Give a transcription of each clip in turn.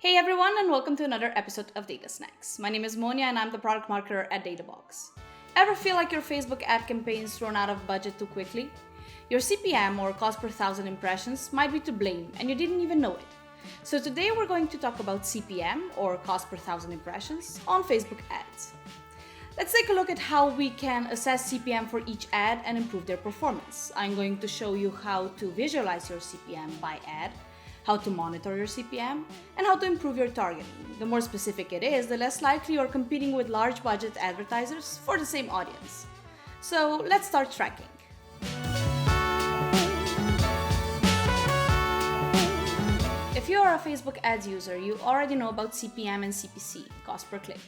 Hey everyone, and welcome to another episode of Data Snacks. My name is Monia and I'm the product marketer at Databox. Ever feel like your Facebook ad campaigns run out of budget too quickly? Your CPM, or cost per thousand impressions, might be to blame and you didn't even know it. So today we're going to talk about CPM, or cost per thousand impressions, on Facebook ads. Let's take a look at how we can assess CPM for each ad and improve their performance. I'm going to show you how to visualize your CPM by ad, how to monitor your CPM, and how to improve your targeting. The more specific it is, the less likely you're competing with large budget advertisers for the same audience. So let's start tracking. If you are a Facebook ads user, you already know about CPM and CPC, cost per click.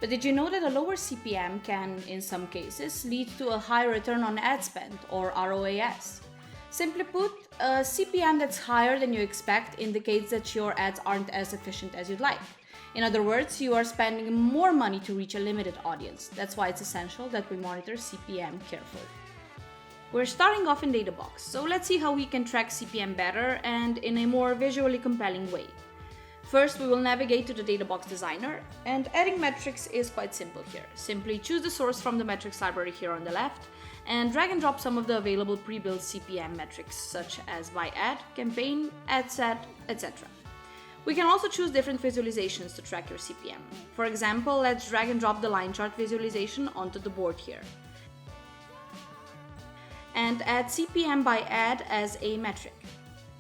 But did you know that a lower CPM can, in some cases, lead to a high return on ad spend, or ROAS? Simply put, a CPM that's higher than you expect indicates that your ads aren't as efficient as you'd like. In other words, you are spending more money to reach a limited audience. That's why it's essential that we monitor CPM carefully. We're starting off in Databox, so let's see how we can track CPM better and in a more visually compelling way. First, we will navigate to the Databox designer, and adding metrics is quite simple here. Simply choose the source from the metrics library here on the left, and drag and drop some of the available pre-built CPM metrics, such as by ad, campaign, ad set, etc. We can also choose different visualizations to track your CPM. For example, let's drag and drop the line chart visualization onto the board here, and add CPM by ad as a metric.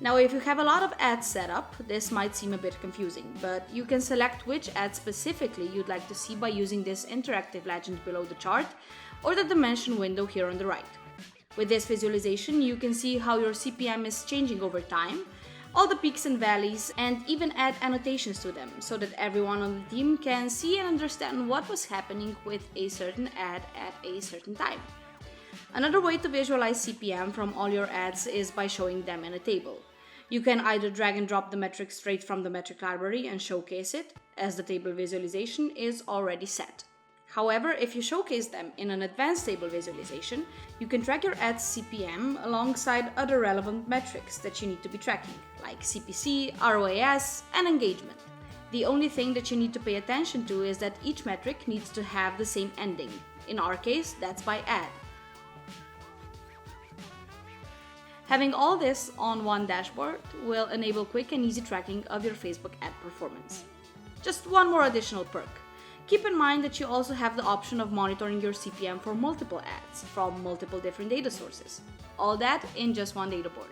Now, if you have a lot of ads set up, this might seem a bit confusing, but you can select which ad specifically you'd like to see by using this interactive legend below the chart or the dimension window here on the right. With this visualization, you can see how your CPM is changing over time, all the peaks and valleys, and even add annotations to them so that everyone on the team can see and understand what was happening with a certain ad at a certain time. Another way to visualize CPM from all your ads is by showing them in a table. You can either drag and drop the metric straight from the metric library and showcase it, as the table visualization is already set. However, if you showcase them in an advanced table visualization, you can track your ad's CPM alongside other relevant metrics that you need to be tracking, like CPC, ROAS, and engagement. The only thing that you need to pay attention to is that each metric needs to have the same ending. In our case, that's by ad. Having all this on one dashboard will enable quick and easy tracking of your Facebook ad performance. Just one more additional perk. Keep in mind that you also have the option of monitoring your CPM for multiple ads from multiple different data sources. All that in just one data board.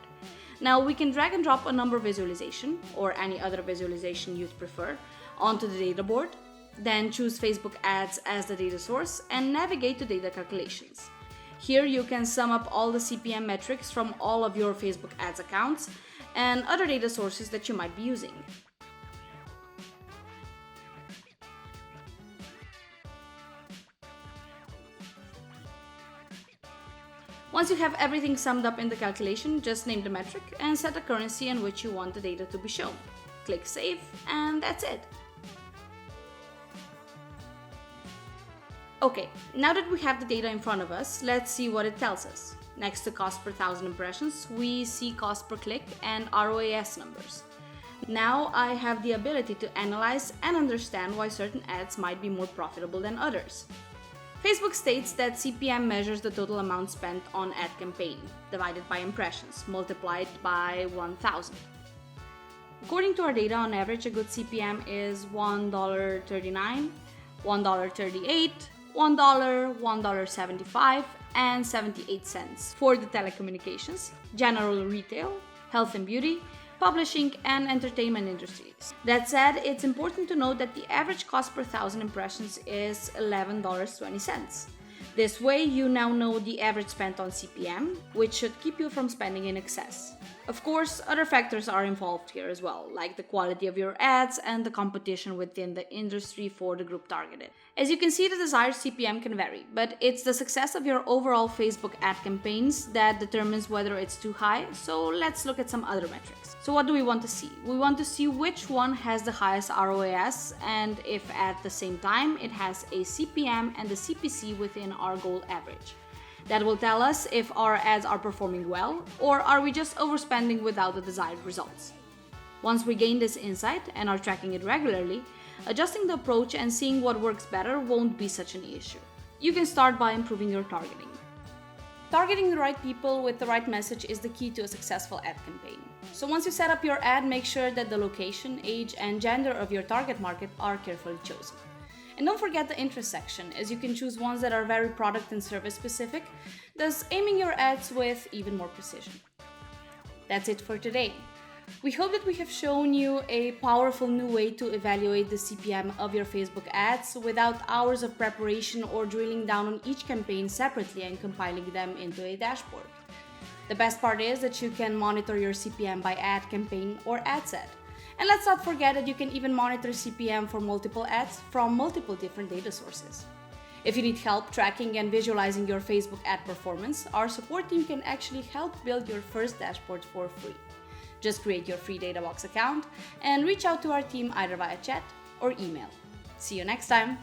Now we can drag and drop a number visualization, or any other visualization you'd prefer, onto the data board, then choose Facebook ads as the data source and navigate to data calculations. Here you can sum up all the CPM metrics from all of your Facebook ads accounts and other data sources that you might be using. Once you have everything summed up in the calculation, just name the metric and set the currency in which you want the data to be shown. Click Save, and that's it. Okay, now that we have the data in front of us, let's see what it tells us. Next to cost per thousand impressions, we see cost per click and ROAS numbers. Now I have the ability to analyze and understand why certain ads might be more profitable than others. Facebook states that CPM measures the total amount spent on ad campaign, divided by impressions, multiplied by 1,000. According to our data, on average, a good CPM is $1.39, $1.38, $1, $1.75, and 78 cents for the telecommunications, general retail, health and beauty, publishing, and entertainment industries. That said, it's important to note that the average cost per thousand impressions is $11.20. This way, you now know the average spent on CPM, which should keep you from spending in excess. Of course, other factors are involved here as well, like the quality of your ads and the competition within the industry for the group targeted. As you can see, the desired CPM can vary, but it's the success of your overall Facebook ad campaigns that determines whether it's too high, so let's look at some other metrics. So what do we want to see? We want to see which one has the highest ROAS, and if at the same time it has a CPM and the CPC within our goal average. That will tell us if our ads are performing well, or are we just overspending without the desired results. Once we gain this insight and are tracking it regularly, adjusting the approach and seeing what works better won't be such an issue. You can start by improving your targeting. Targeting the right people with the right message is the key to a successful ad campaign. So once you set up your ad, make sure that the location, age, and gender of your target market are carefully chosen. And don't forget the interest section, as you can choose ones that are very product and service specific, thus aiming your ads with even more precision. That's it for today. We hope that we have shown you a powerful new way to evaluate the CPM of your Facebook ads without hours of preparation or drilling down on each campaign separately and compiling them into a dashboard. The best part is that you can monitor your CPM by ad campaign or ad set. And let's not forget that you can even monitor CPM for multiple ads from multiple different data sources. If you need help tracking and visualizing your Facebook ad performance, our support team can actually help build your first dashboard for free. Just create your free Databox account and reach out to our team either via chat or email. See you next time!